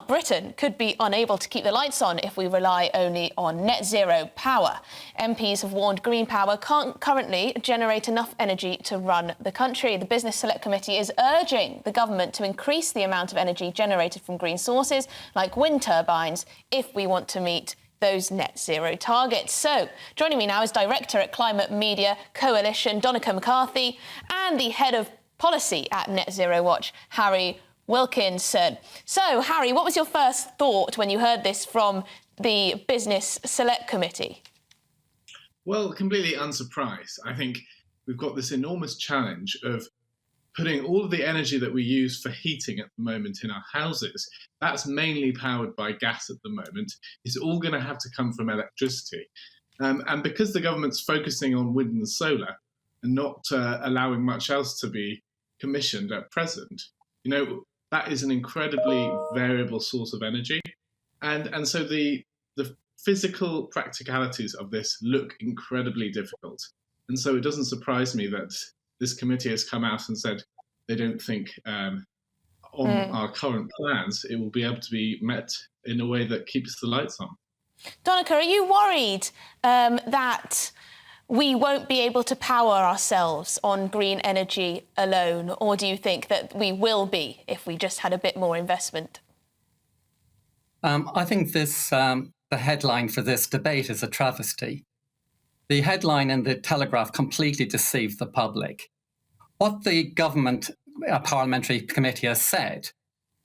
Britain could be unable to keep the lights on if we rely only on net zero power. MPs have warned green power can't currently generate enough energy to run the country. The Business Select Committee is urging the government to increase the amount of energy generated from green sources, like wind turbines, if we want to meet those net zero targets. So, joining me now is Director at Climate Media Coalition, Donica McCarthy, and the Head of Policy at Net Zero Watch, Harry Wilkinson. So, Harry, what was your first thought when you heard this from the Business Select Committee? Well, completely unsurprised. I think we've got this enormous challenge of putting all of the energy that we use for heating at the moment in our houses, that's mainly powered by gas at the moment, is all going to have to come from electricity. And because the government's focusing on wind and solar and not allowing much else to be commissioned at present, you know, that is an incredibly variable source of energy. And so the physical practicalities of this look incredibly difficult. And so it doesn't surprise me that this committee has come out and said they don't think on our current plans it will be able to be met in a way that keeps the lights on. Donica, are you worried that we won't be able to power ourselves on green energy alone, or do you think that we will be if we just had a bit more investment? I think the headline for this debate is a travesty. The headline in the Telegraph completely deceived the public. What the government parliamentary committee has said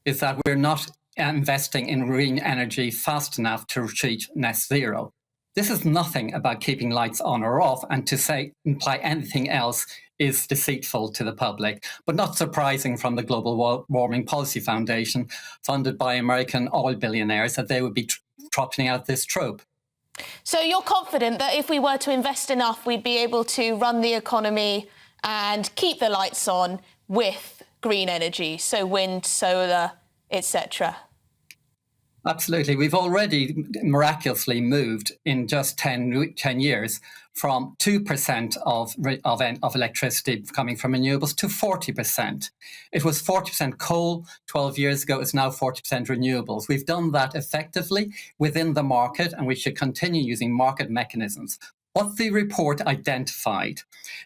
is that we're not investing in green energy fast enough to achieve net zero. This is nothing about keeping lights on or off, and to imply anything else is deceitful to the public, but not surprising from the Global Warming Policy Foundation, funded by American oil billionaires, that they would be trotting out this trope. So you're confident that if we were to invest enough, we'd be able to run the economy and keep the lights on with green energy, so wind, solar, etc.? Absolutely. We've already miraculously moved in just 10 years from 2% of electricity coming from renewables to 40%. It was 40% coal 12 years ago. It's now 40% renewables. We've done that effectively within the market, and we should continue using market mechanisms. What the report identified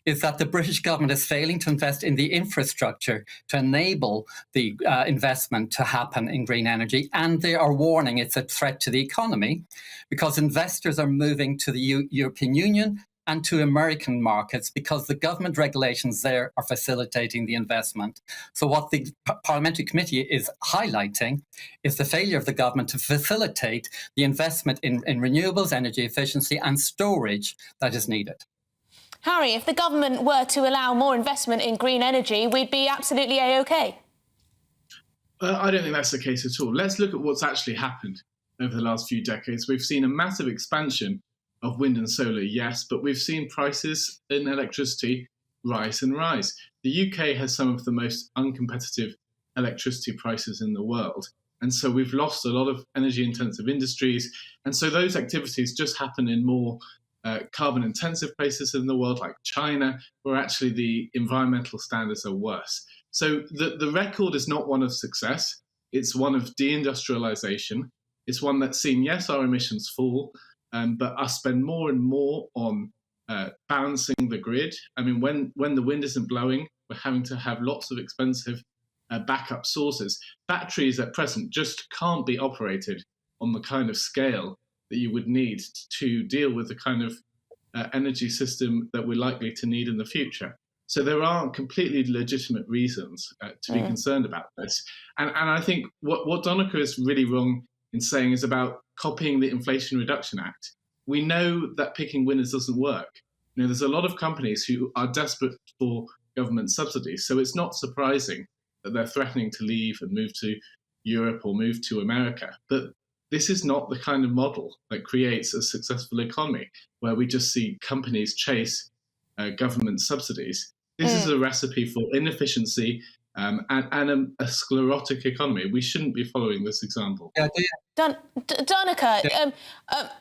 is that the British government is failing to invest in the infrastructure to enable the investment to happen in green energy, and they are warning it's a threat to the economy because investors are moving to the European Union and to American markets because the government regulations there are facilitating the investment. So what the Parliamentary Committee is highlighting is the failure of the government to facilitate the investment in renewables, energy efficiency and storage that is needed. Harry, if the government were to allow more investment in green energy, we'd be absolutely A-OK. I don't think that's the case at all. Let's look at what's actually happened over the last few decades. We've seen a massive expansion of wind and solar, yes, but we've seen prices in electricity rise and rise. The UK has some of the most uncompetitive electricity prices in the world. And so we've lost a lot of energy-intensive industries. And so those activities just happen in more carbon-intensive places in the world, like China, where actually the environmental standards are worse. So the record is not one of success. It's one of deindustrialization. It's one that's seen, yes, our emissions fall, but us spend more and more on balancing the grid. I mean, when the wind isn't blowing, we're having to have lots of expensive backup sources. Batteries at present just can't be operated on the kind of scale that you would need to deal with the kind of energy system that we're likely to need in the future. So there are completely legitimate reasons to be concerned about this. And I think what Donica is really wrong in saying is about copying the Inflation Reduction Act. We know that picking winners doesn't work. You know, there's a lot of companies who are desperate for government subsidies, so it's not surprising that they're threatening to leave and move to Europe or move to America. But this is not the kind of model that creates a successful economy where we just see companies chase government subsidies. This is a recipe for inefficiency and a sclerotic economy. We shouldn't be following this example. Donica,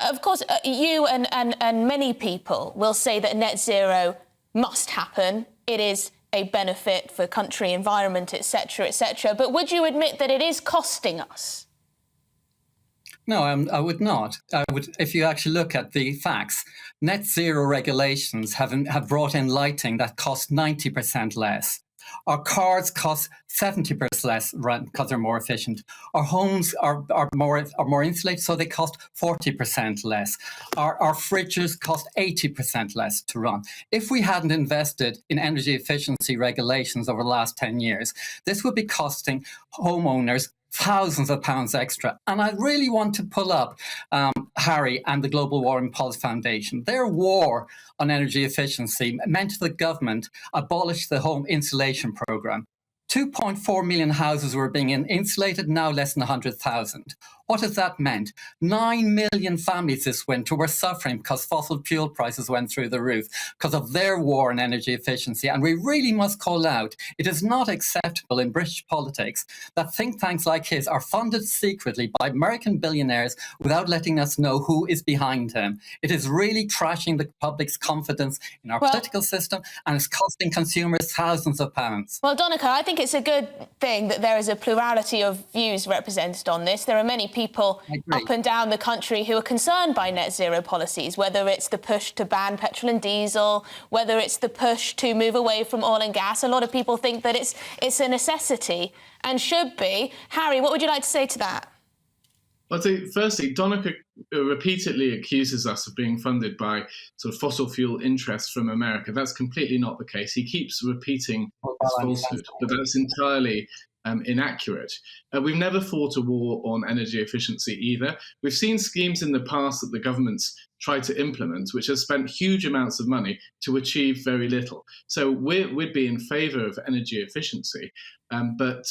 of course, you and many people will say that net zero must happen. It is a benefit for country, environment, etc., etc. But would you admit that it is costing us? No, I would not. I would, if you actually look at the facts, net zero regulations have brought in lighting that costs 90% less. Our cars cost 70% less because they're more efficient. Our homes are more insulated, so they cost 40% less. Our fridges cost 80% less to run. If we hadn't invested in energy efficiency regulations over the last 10 years, this would be costing homeowners thousands of pounds extra. And I really want to pull up Harry and the Global Warming Policy Foundation. Their war on energy efficiency meant the government abolished the home insulation programme. 2.4 million houses were being insulated, now less than 100,000. What has that meant? 9 million families this winter were suffering because fossil fuel prices went through the roof because of their war on energy efficiency. And we really must call out, it is not acceptable in British politics that think tanks like his are funded secretly by American billionaires without letting us know who is behind them. It is really trashing the public's confidence in our political system, and it's costing consumers thousands of pounds. Well, Donica, I think it's a good thing that there is a plurality of views represented on this. There are many people up and down the country who are concerned by net zero policies, whether it's the push to ban petrol and diesel, whether it's the push to move away from oil and gas. A lot of people think that it's a necessity and should be. Harry, what would you like to say to that? Well, firstly, Donica repeatedly accuses us of being funded by sort of fossil fuel interests from America. That's completely not the case. He keeps repeating this falsehood, but that's entirely inaccurate. We've never fought a war on energy efficiency either. We've seen schemes in the past that the governments tried to implement, which has spent huge amounts of money to achieve very little. So we'd be in favour of energy efficiency, but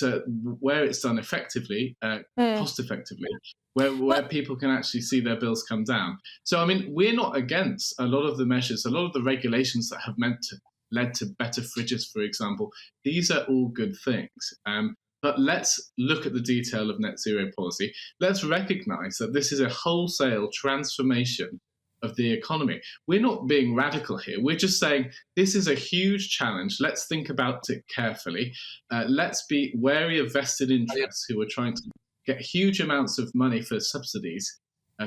where it's done effectively, cost effectively, where people can actually see their bills come down. So, I mean, we're not against a lot of the measures, a lot of the regulations that have led to better fridges, for example. These are all good things. But let's look at the detail of net zero policy. Let's recognise that this is a wholesale transformation of the economy. We're not being radical here. We're just saying this is a huge challenge. Let's think about it carefully. Let's be wary of vested interests who are trying to get huge amounts of money for subsidies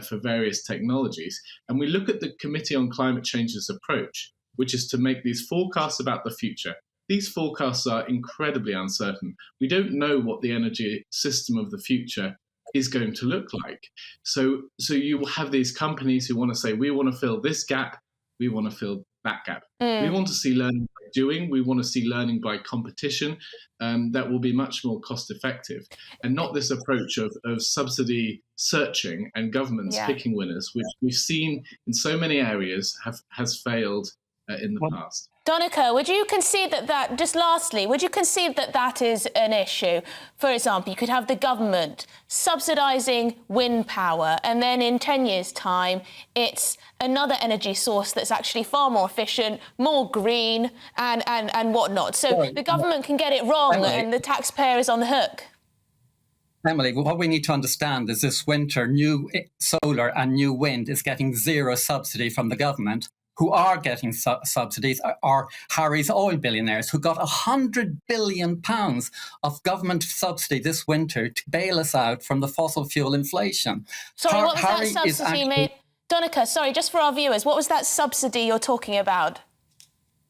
for various technologies. And we look at the Committee on Climate Change's approach, which is to make these forecasts about the future. These forecasts are incredibly uncertain. We don't know what the energy system of the future is going to look like. So you will have these companies who want to say, we want to fill this gap, we want to fill that gap. We want to see learning by doing, we want to see learning by competition that will be much more cost effective, and not this approach of subsidy searching and governments picking winners, which we've seen in so many areas has failed in the past. Donica, would you concede that, just lastly, would you concede that is an issue? For example, you could have the government subsidising wind power, and then in 10 years' time, it's another energy source that's actually far more efficient, more green, and whatnot. So the government can get it wrong, and the taxpayer is on the hook. Emily, what we need to understand is this winter, new solar and new wind is getting zero subsidy from the government. Who are getting subsidies are Harry's oil billionaires, who got £100 billion of government subsidy this winter to bail us out from the fossil fuel inflation. Sorry, what was that subsidy made? Donica, sorry, just for our viewers, what was that subsidy you're talking about?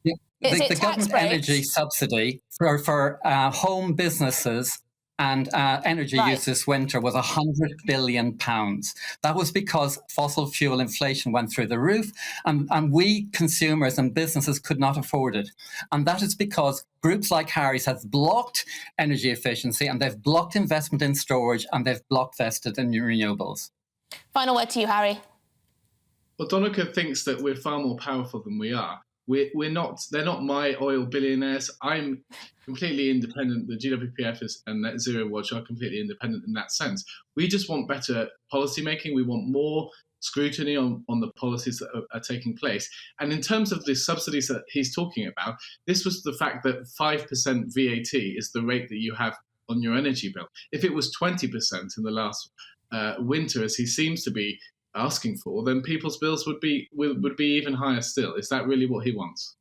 Yeah, the government energy subsidy for home businesses and energy use this winter was £100 billion. That was because fossil fuel inflation went through the roof, and we consumers and businesses could not afford it. And that is because groups like Harry's have blocked energy efficiency, and they've blocked investment in storage, and they've blocked vested in renewables. Final word to you, Harry. Well, Donica thinks that we're far more powerful than we are. We're not. They're not my oil billionaires. I'm completely independent. The GWPF and Net Zero Watch are completely independent in that sense. We just want better policy making. We want more scrutiny on the policies that are taking place. And in terms of the subsidies that he's talking about, this was the fact that 5% VAT is the rate that you have on your energy bill. If it was 20% in the last winter, as he seems to be asking for, then people's bills would be even higher still. Is that really what he wants?